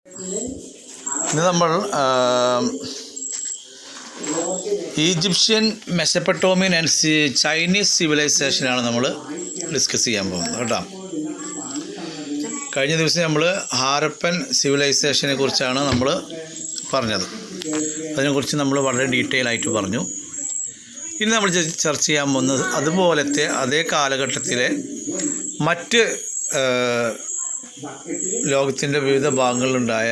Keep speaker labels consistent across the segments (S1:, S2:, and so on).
S1: ഇന്ന് നമ്മൾ Egyptian Mesopotamian and Chinese സിവിലൈസേഷനാണ് നമ്മൾ ഡിസ്കസ് ചെയ്യാൻ പോകുന്നത് കേട്ടോ. കഴിഞ്ഞ ദിവസം നമ്മൾ ഹാരപ്പൻ സിവിലൈസേഷനെ കുറിച്ചാണ് നമ്മൾ പറഞ്ഞത്. അതിനെക്കുറിച്ച് നമ്മൾ വളരെ ഡീറ്റെയിൽ ആയിട്ട് പറഞ്ഞു. ഇനി നമ്മൾ ചർച്ച ചെയ്യാൻ പോകുന്നത് അതുപോലത്തെ അതേ കാലഘട്ടത്തിലെ മറ്റ് ലോകത്തിൻ്റെ വിവിധ ഭാഗങ്ങളിലുണ്ടായ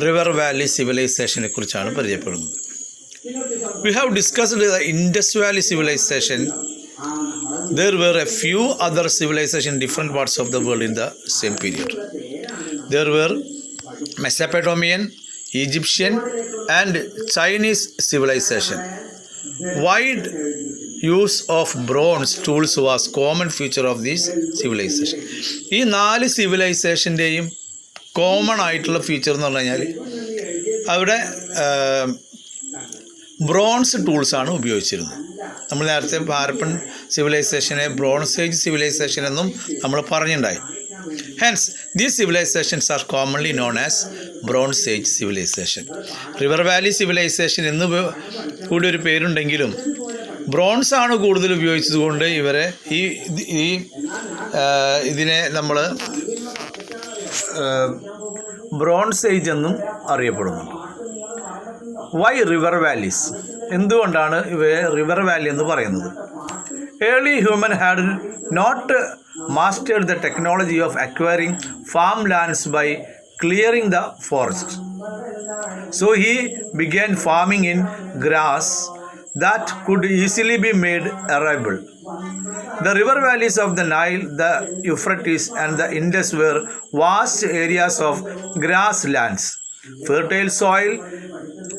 S1: റിവർ വാലി സിവിലൈസേഷനെ കുറിച്ചാണ് പരിചയപ്പെടുന്നത്. We have discussed the Indus Valley civilization. There were a few other civilizations in different parts of the world in the same period. There were Mesopotamian, Egyptian and Chinese civilization. Wide use of bronze tools was common feature of these civilization. ഈ 4 സിവിലൈസേഷൻ്റെയും common ആയിട്ടുള്ള feature എന്ന് പറഞ്ഞു കഴിഞ്ഞാൽ അവിടെ bronze ടൂൾസാണ് ഉപയോഗിച്ചിരുന്നത്. നമ്മൾ നേരത്തെ ഹാരപ്പൻ സിവിലൈസേഷനെ ബ്രോൺസ് ഏജ് സിവിലൈസേഷൻ എന്നും നമ്മൾ പറഞ്ഞിട്ടുണ്ടായി. Hence these civilizations are commonly known as bronze age civilization. River valley civilization എന്ന് കൂടി ഒരു പേരുണ്ടെങ്കിലും ബ്രോൺസ് ആണ് കൂടുതൽ ഉപയോഗിച്ചതുകൊണ്ട് ഇവരെ ഇതിനെ നമ്മൾ ബ്രോൺസ് ഏജ് എന്നും അറിയപ്പെടുന്നുണ്ട്. Why river valleys? എന്തുകൊണ്ടാണ് ഇവയെ റിവർ വാലി എന്ന് പറയുന്നത്? Early human had not mastered the technology of acquiring farm lands by clearing the forest. So he began farming in grass that could easily be made arable. The river valleys of the Nile, the Euphrates and the Indus were vast areas of grasslands, fertile soil,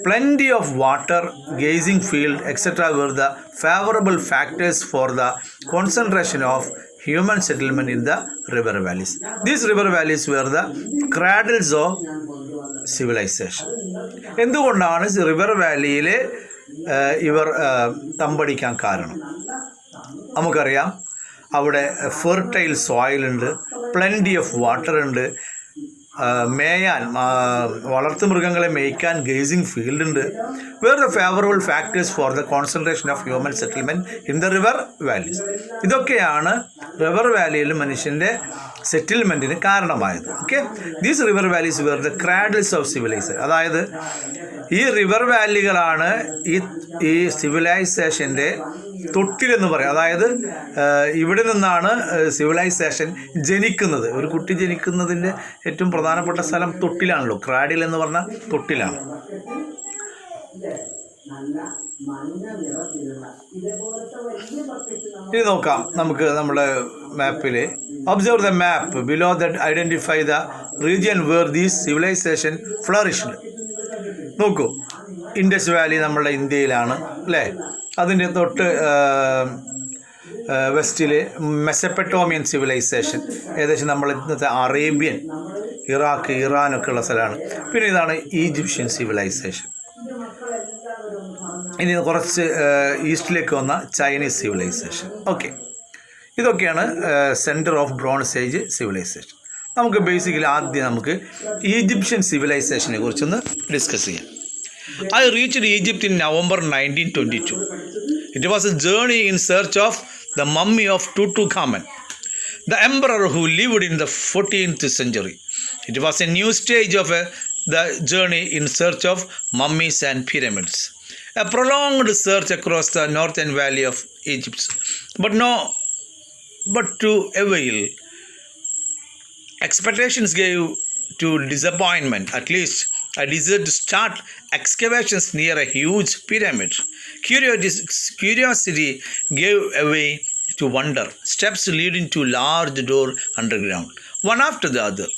S1: plenty of water, grazing field, etc. were the favorable factors for the concentration of human settlement in the river valleys. These river valleys were the cradles of civilization. എന്തുകൊണ്ടാണ് river വാലിയിലെ ഇവർ തമ്പടിക്കാൻ കാരണം? നമുക്കറിയാം, അവിടെ fertile സോയിലുണ്ട്, plenty of water ഉണ്ട്, മേയാൻ വളർത്തുമൃഗങ്ങളെ മേയ്ക്കാൻ ഗേസിംഗ് ഫീൽഡ് ഉണ്ട്. Were the favourable factors for the concentration of human settlement in the river valleys. ഇതൊക്കെയാണ് റിവർ വാലിയിൽ മനുഷ്യൻ്റെ സെറ്റിൽമെൻറ്റിന് കാരണമായത്. Okay, these river valleys were the cradles of civilization. അതായത് ഈ റിവർ വാലികളാണ് ഈ സിവിലൈസേഷൻ്റെ തൊട്ടിലെന്ന് പറയും. അതായത് ഇവിടെ നിന്നാണ് സിവിലൈസേഷൻ ജനിക്കുന്നത്. ഒരു കുട്ടി ജനിക്കുന്നതിൻ്റെ ഏറ്റവും പ്രധാനപ്പെട്ട സ്ഥലം തൊട്ടിലാണല്ലോ. ക്രാഡിൽ എന്ന് പറഞ്ഞാൽ തൊട്ടിലാണ്. ഇനി നോക്കാം നമുക്ക് നമ്മുടെ മാപ്പിൽ. Observe the map below that identify the region where these civilization flourished. നോക്കൂ, ഇൻഡസ് വാലി നമ്മുടെ ഇന്ത്യയിലാണ് അല്ലേ. അതിൻ്റെ തൊട്ട് വെസ്റ്റിൽ മെസപ്പൊട്ടോമിയൻ സിവിലൈസേഷൻ, ഏകദേശം നമ്മൾ ഇന്നത്തെ അറേബ്യൻ, ഇറാഖ്, ഇറാനൊക്കെ ഉള്ള സ്ഥലമാണ്. പിന്നെ ഇതാണ് ഈജിപ്ഷ്യൻ സിവിലൈസേഷൻ. ഇനി കുറച്ച് ഈസ്റ്റിലേക്ക് വന്ന ചൈനീസ് സിവിലൈസേഷൻ. ഓക്കെ, ഇതൊക്കെയാണ് centre of bronze age civilization. നമുക്ക് ബേസിക്കലി ആദ്യം നമുക്ക് ഈജിപ്ഷ്യൻ സിവിലൈസേഷനെ കുറിച്ചൊന്ന് ഡിസ്കസ് ചെയ്യാം. I reached Egypt in November 1922. It was a journey in search of the mummy of Tutankhamun, the emperor who lived in the 14th century. It was a new stage of the journey in search of mummies and pyramids. A prolonged search across the northern valley of Egypt, but to avail. Expectations gave to disappointment. At least I decided to start excavations near a huge pyramid. Curiosity gave way to wonder. Steps leading to large door underground, one after the other.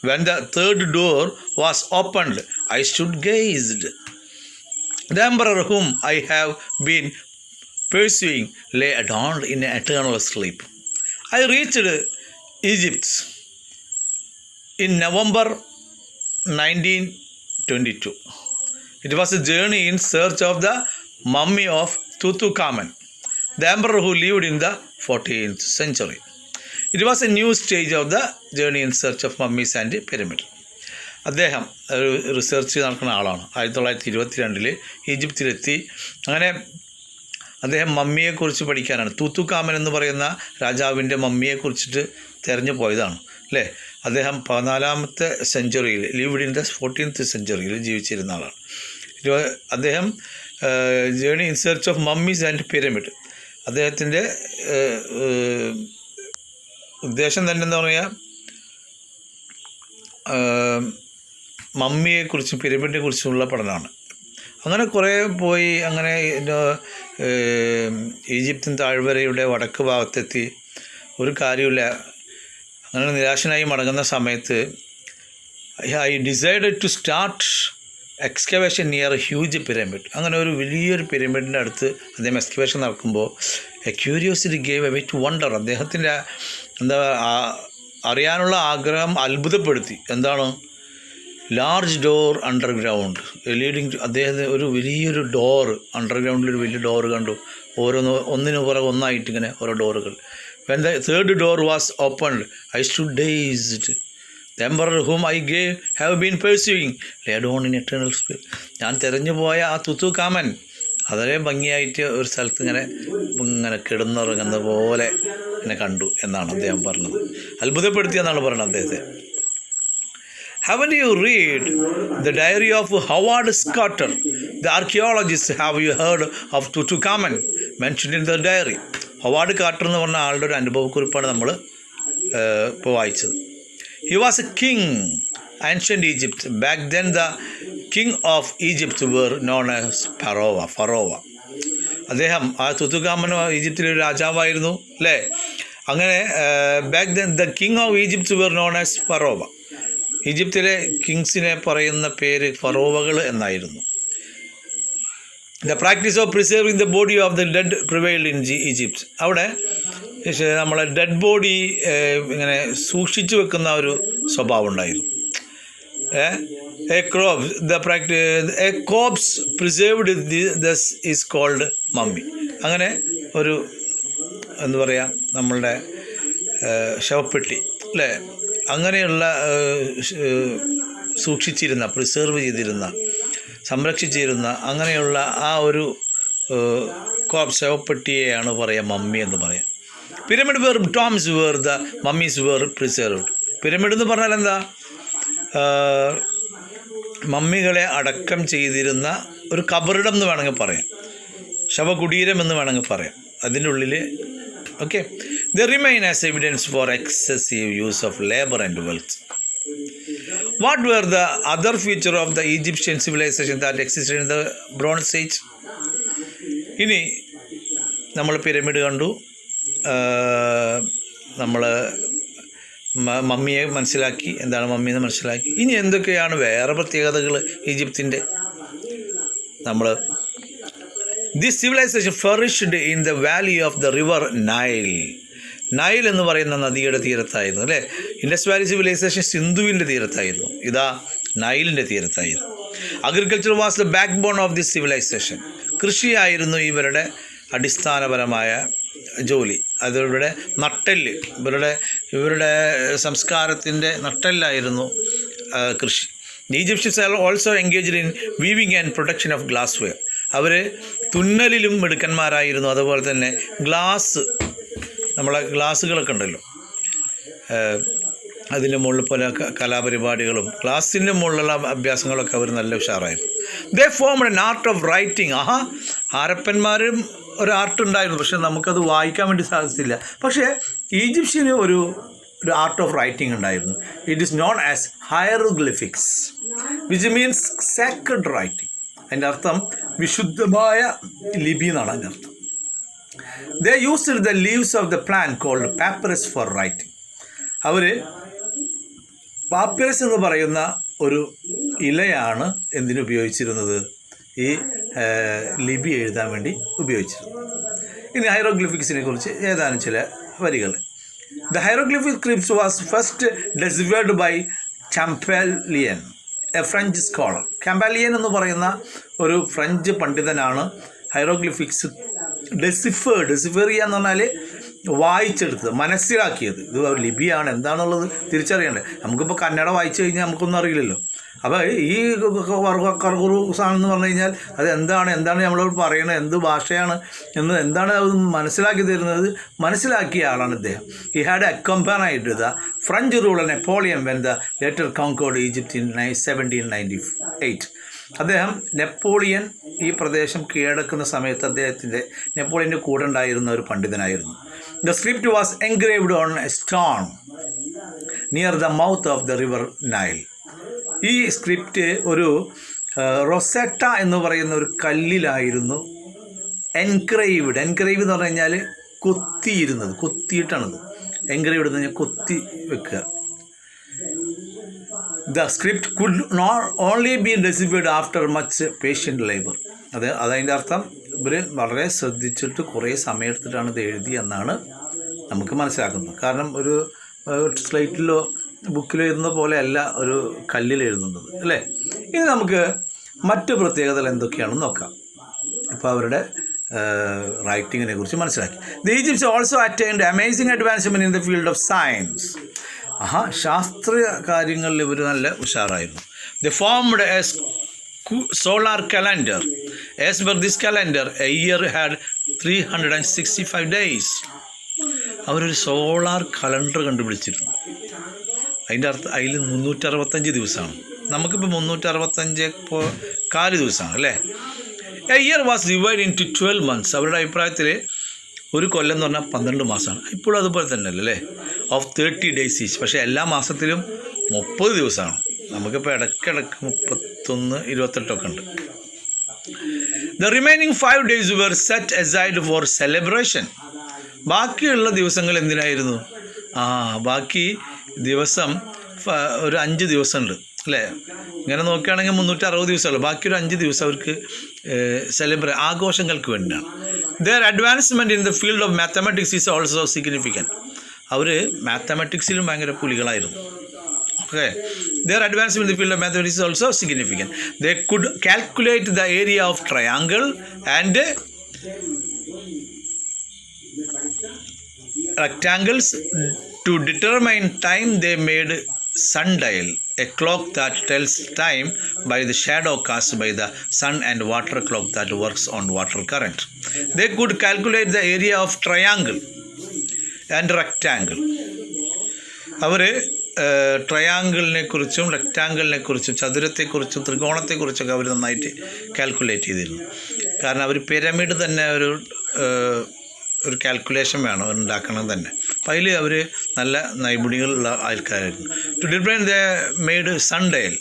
S1: When the third door was opened, I stood gazed. The emperor whom I have been pursuing lay adorned in eternal sleep. I reached Egypt in November 1922. It was a journey in search of the mummy of Tutankhamun, the emperor who lived in the 14th century. It was a new stage of the journey in search of mummies and pyramid. അദ്ദേഹം ഒരു research നടക്കുന്ന ആളാണ്. 1922 ഈജിപ്തിലെത്തി. അങ്ങനെ അദ്ദേഹം മമ്മിയെക്കുറിച്ച് പഠിക്കാനാണ്. തൂത്തുക്കാമൻ എന്ന് പറയുന്ന രാജാവിൻ്റെ മമ്മിയെക്കുറിച്ചിട്ട് തിരഞ്ഞു പോയതാണ് അല്ലേ. അദ്ദേഹം 14th സെഞ്ച്വറിയിൽ, ലിവ്ഡ് ഇൻ ദ 14th സെഞ്ച്വറിയിൽ ജീവിച്ചിരുന്ന ആളാണ്. അദ്ദേഹം journey in search of mummies and pyramid. അദ്ദേഹത്തിൻ്റെ ഉദ്ദേശം തന്നെ എന്താ പറയുക, മമ്മിയെക്കുറിച്ചും പിരമിഡിനെ കുറിച്ചുമുള്ള പഠനമാണ്. അങ്ങനെ കുറേ പോയി. അങ്ങനെ ഈജിപ്തിൻ താഴ്വരയുടെ വടക്ക് ഭാഗത്തെത്തി. ഒരു കാര്യമില്ല. അങ്ങനെ നിരാശനായി മടങ്ങുന്ന സമയത്ത് I decided to start excavation near huge pyramid. അങ്ങനെ ഒരു വലിയൊരു പിരമിഡിൻ്റെ അടുത്ത് അദ്ദേഹം എക്സ്കവേഷൻ നടക്കുമ്പോൾ a curiosity gave a way to wonder. അദ്ദേഹത്തിൻ്റെ അറിയാനുള്ള ആഗ്രഹം അത്ഭുതപ്പെടുത്തി. എന്താണ്? Large door underground leading to. അദ്ദേഹത്തിന് ഒരു വലിയൊരു ഡോറ്, അണ്ടർഗ്രൗണ്ടിലൊരു വലിയ ഡോറ് കണ്ടു. ഒന്നിനു പുറകെ ഒന്നായിട്ട് ഇങ്ങനെ ഓരോ ഡോറുകൾ. When the third door was opened I stood dazed. The emperor whom I have been pursuing laid on in eternal spirit. ഞാൻ തിരഞ്ഞു പോയ ആ തുത്തുക്കാമൻ വളരെ ഭംഗിയായിട്ട് ഒരു സ്ഥലത്ത് ഇങ്ങനെ കിടന്നുറങ്ങുന്ന പോലെ എന്നെ കണ്ടു എന്നാണ് അദ്ദേഹം പറഞ്ഞത്. അത്ഭുതപ്പെടുത്തിയെന്നാണ് പറയുന്നത് അദ്ദേഹത്തെ. Haven't you read the diary of Howard Carter, the archaeologist? Have you heard of Tutankhamun mentioned in the diary? Howard Carter എന്ന് പറഞ്ഞ ആളുടെ ഒരു അനുഭവക്കുറിപ്പാണ് നമ്മൾ ഇപ്പോൾ വായിച്ചത്. He was a king, ancient Egypt. Back then the king of Egypt were known as Pharaoh. അദ്ദേഹം ആ തുത്തുക്കാമൻ ഈജിപ്തിലൊരു രാജാവായിരുന്നു അല്ലേ. അങ്ങനെ back then the king of Egypt were known as Pharaoh. ഈജിപ്തിലെ കിങ്സിനെ പറയുന്ന പേര് ഫറോവകൾ എന്നായിരുന്നു. The practice of preserving the body of the dead prevailed in Egypt. അവിടെ നമ്മളെ ഡെഡ് ബോഡി ഇങ്ങനെ സൂക്ഷിച്ചു വെക്കുന്ന ഒരു സ്വഭാവം ഉണ്ടായിരുന്നു. A corpse preserved this is called mummy. അങ്ങനെ ഒരു എന്താ പറയുക, നമ്മളുടെ ശവപ്പെട്ടി അല്ലേ, അങ്ങനെയുള്ള സൂക്ഷിച്ചിരുന്ന, പ്രിസർവ് ചെയ്തിരുന്ന, സംരക്ഷിച്ചിരുന്ന അങ്ങനെയുള്ള ആ ഒരു ശവപ്പെട്ടിയെയാണ് പറയുക മമ്മി എന്ന് പറയാം. Pyramid were tombs where the mummies were preserved. Pyramid എന്ന് പറഞ്ഞാൽ എന്താ? മമ്മികളെ അടക്കം ചെയ്തിരുന്ന ഒരു കബറിടം എന്ന് വേണമെങ്കിൽ പറയാം, ശവകുടീരം എന്ന് വേണമെങ്കിൽ പറയാം. അതിൻ്റെ ഉള്ളിൽ okay, they remain as evidence for excessive use of labor and wealth. What were the other feature of the Egyptian civilization that existed in the Bronze Age? ഇനി നമ്മൾ പിരമിഡ് കണ്ടു, നമ്മൾ മമ്മിയെ മനസ്സിലാക്കി, എന്താണ് മമ്മി എന്ന് മനസ്സിലാക്കി. ഇനി എന്തൊക്കെയാണ് വേറെ പ്രത്യേകതകൾ ഈജിപ്തിൻ്റെ? നമ്മൾ this civilization flourished in the valley of the river Nile. Nile എന്ന് പറയുന്ന നദിയുടെ തീരത്തായിരുന്നു അല്ലേ. ഇൻഡസ് വാലി സിവിലൈസേഷൻ സിന്ധുവിൻ്റെ തീരത്തായിരുന്നു, ഇതാ നൈലിൻ്റെ തീരത്തായിരുന്നു. Agriculture was the backbone of this civilization. കൃഷിയായിരുന്നു ഇവരുടെ അടിസ്ഥാനപരമായ ജോലി. അതിവരുടെ നട്ടെല്ല്, ഇവരുടെ സംസ്കാരത്തിൻ്റെ നട്ടെല്ലായിരുന്നു കൃഷി. Egyptians also engaged in weaving and production of glassware. അവർ തുന്നലിലും മിടുക്കന്മാരായിരുന്നു. അതുപോലെ തന്നെ നമ്മളെ ഗ്ലാസ്സുകളൊക്കെ ഉണ്ടല്ലോ, അതിൻ്റെ മുകളിൽ പല കലാപരിപാടികളും ഗ്ലാസിൻ്റെ മുകളിലുള്ള അഭ്യാസങ്ങളൊക്കെ അവർ നല്ല ഉഷാറായിരുന്നു. They formed an art of writing. ഹാരപ്പന്മാരും ഒരു ആർട്ട് ഉണ്ടായിരുന്നു, പക്ഷെ നമുക്കത് വായിക്കാൻ വേണ്ടി സാധിച്ചില്ല. പക്ഷേ ഈജിപ്ഷ്യന് ഒരു ആർട്ട് ഓഫ് റൈറ്റിംഗ് ഉണ്ടായിരുന്നു. It is known as hieroglyphics which means sacred writing. അതിൻ്റെ അർത്ഥം വിശുദ്ധമായ ലിപി എന്നാണ് അതിൻ്റെ അർത്ഥം. They used the leaves of the plant called papyrus for writing. അവർ പാപ്പിറസ് എന്ന് പറയുന്ന ഒരു ഇലയാണ് എന്തിനുപയോഗിച്ചിരുന്നത്? ഈ ലിപി എഴുതാൻ വേണ്ടി ഉപയോഗിച്ചിരുന്നത്. ഇനി ഹൈറോഗ്ലിഫിക്സിനെ കുറിച്ച് ഏതാനും ചില വരികൾ. The hieroglyphic script was first deciphered by Champollion, a French scholar. Champollion എന്ന് പറയുന്ന ഒരു ഫ്രഞ്ച് പണ്ഡിതനാണ് ഹൈറോഗ്ലിഫിക്സ് ഡെസിഫർ ചെയ്യുക എന്ന് പറഞ്ഞാൽ വായിച്ചെടുത്തത്, മനസ്സിലാക്കിയത്. ഇത് ലിപിയാണ്, എന്താണെന്നുള്ളത് തിരിച്ചറിയണ്ടേ. നമുക്കിപ്പോൾ കന്നഡ വായിച്ചു കഴിഞ്ഞാൽ നമുക്കൊന്നും അറിയില്ലല്ലോ. അപ്പോൾ ഈ കർഗുറൂസാണെന്ന് പറഞ്ഞു കഴിഞ്ഞാൽ അത് എന്താണ് നമ്മളോട് പറയുന്നത്, എന്ത് ഭാഷയാണ് എന്താണ് അത് മനസ്സിലാക്കി തരുന്നത്, മനസ്സിലാക്കിയ ആളാണ് ഇദ്ദേഹം. He had accompanied the French ruler Napoleon when the later conquered Egypt in 1798. അദ്ദേഹം നെപ്പോളിയൻ ഈ പ്രദേശം കീഴടക്കുന്ന സമയത്ത് നെപ്പോളിയൻ്റെ കൂടെ ഉണ്ടായിരുന്ന ഒരു പണ്ഡിതനായിരുന്നു. The script was engraved on a stone near the mouth of the river Nile. ഈ സ്ക്രിപ്റ്റ് ഒരു റൊസെറ്റ എന്ന് പറയുന്ന ഒരു കല്ലിലായിരുന്നു എൻഗ്രേവ്ഡ് എന്ന് പറഞ്ഞു കഴിഞ്ഞാൽ കുത്തിയിട്ടാണത്. എൻഗ്രേവ്ഡ് എന്ന് പറഞ്ഞാൽ കൊത്തി വെക്കുക. The script could not only be deciphered after much patient labour. അതതിൻ്റെ അർത്ഥം ഇവർ വളരെ ശ്രദ്ധിച്ചിട്ട് കുറേ സമയമെടുത്തിട്ടാണ് ഇത് എഴുതി എന്നാണ് നമുക്ക് മനസ്സിലാക്കുന്നത്. കാരണം ഒരു സ്ലേറ്റിലോ ബുക്കിലോ എഴുതുന്ന പോലെയല്ല ഒരു കല്ലിൽ എഴുതുന്നത്, അല്ലേ? ഇനി നമുക്ക് മറ്റ് പ്രത്യേകതകൾ എന്തൊക്കെയാണെന്ന് നോക്കാം. ഇപ്പോൾ അവരുടെ റൈറ്റിങ്ങിനെ കുറിച്ച് മനസ്സിലാക്കി. The Egypts also attained amazing advancement in the field of science. ശാസ്ത്രീയ കാര്യങ്ങളിൽ ഇവർ നല്ല ഉഷാറായിരുന്നു. They formed a solar calendar. As per this calendar, a year had 365 days. അവരൊരു സോളാർ കലണ്ടർ കണ്ടുപിടിച്ചിരുന്നു. അതിൻ്റെ അർത്ഥം അതിൽ 365 ദിവസമാണ്. നമുക്കിപ്പോൾ 365 ദിവസമാണ്, അല്ലേ? A year was divide into 12 months. അവരുടെ അഭിപ്രായത്തിൽ ഒരു കൊല്ലം എന്ന് പറഞ്ഞാൽ 12 മാസമാണ്. ഇപ്പോഴും അതുപോലെ തന്നെ അല്ലേ, ഓഫ് 30 days ഈച്ച്. പക്ഷേ എല്ലാ മാസത്തിലും 30 ദിവസമാണ്. നമുക്കിപ്പോൾ ഇടയ്ക്കിടയ്ക്ക് 31, 28 ഉണ്ട്. The remaining 5 days were set aside for celebration. ബാക്കിയുള്ള ദിവസങ്ങൾ എന്തിനായിരുന്നു? ബാക്കി ദിവസം ഒരു 5 ദിവസമുണ്ട്, അല്ലേ? ഇങ്ങനെ നോക്കുകയാണെങ്കിൽ 360 ദിവസമുള്ളൂ. ബാക്കി ഒരു 5 ദിവസം അവർക്ക് ആഘോഷങ്ങൾക്ക് വേണ്ടിയാണ്. Their advancement in the field of mathematics is also significant. അവർ മാത്തമാറ്റിക്സിലും ഭയങ്കര പുലികളായിരുന്നു. Okay, their advancement in the field of mathematics is also significant. They could calculate the area of triangle and rectangles. To determine time, they made sundial, a clock that tells time by the shadow cast by the sun, and water clock that works on water current. They could calculate the area of triangle and rectangle. അവർ ട്രയാങ്കിളിനെ കുറിച്ചും റെക്റ്റാങ്കിളിനെ കുറിച്ചും ചതുരത്തെക്കുറിച്ചും ത്രികോണത്തെക്കുറിച്ചൊക്കെ അവർ നന്നായിട്ട് calculate ചെയ്തിരുന്നു. കാരണം അവർ pyramid തന്നെ ഒരു calculation വേണം ഉണ്ടാക്കണം തന്നെ. അപ്പം അതിൽ അവർ നല്ല നൈപുണ്യങ്ങളുള്ള ആൾക്കാരായിരുന്നു. To determine the made sundial.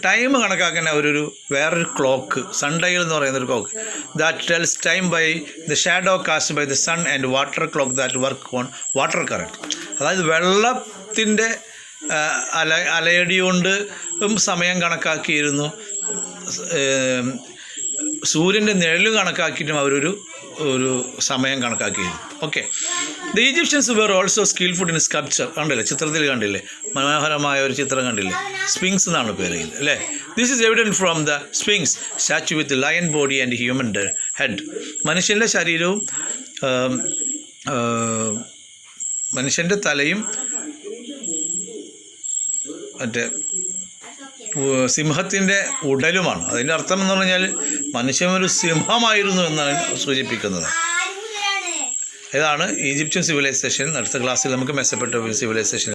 S1: Time കണക്കാക്കാൻ അവരൊരു വേറൊരു ക്ലോക്ക്, സൺഡയൽ എന്ന് പറയുന്നൊരു clock, that tells time by the shadow cast by the sun, and water clock that work on water current. അതായത് വെള്ളത്തിൻ്റെ അലയടി കൊണ്ട് സമയം കണക്കാക്കിയിരുന്നു. സൂര്യൻ്റെ നിഴൽ കണക്കാക്കിയിട്ടും അവരൊരു സമയം കണക്കാക്കിയിരുന്നു. Okay. The Egyptians were also skilful in sculpture. കണ്ടില്ലേ, ചിത്രത്തിൽ കണ്ടില്ലേ, മനോഹരമായ ഒരു ചിത്രം കണ്ടില്ലേ, സ്ഫിങ്സ് എന്നാണ് പേര്, അല്ലേ? This is evident from the sphinx statue with lion body and human head. മനുഷ്യൻ്റെ ശരീരവും മനുഷ്യൻ്റെ തലയും മറ്റേ സിംഹത്തിൻ്റെ ഉടലുമാണ്. അതിൻ്റെ അർത്ഥം എന്ന് പറഞ്ഞാൽ മനുഷ്യൻ ഒരു സിംഹമായിരുന്നു എന്നാണ് സൂചിപ്പിക്കുന്നത്. ഇതാണ് ഈജിപ്ഷ്യൻ സിവിലൈസേഷൻ. അടുത്ത ക്ലാസ്സിൽ നമുക്ക് മെസപ്പൊട്ടേമിയൻ സിവിലൈസേഷൻ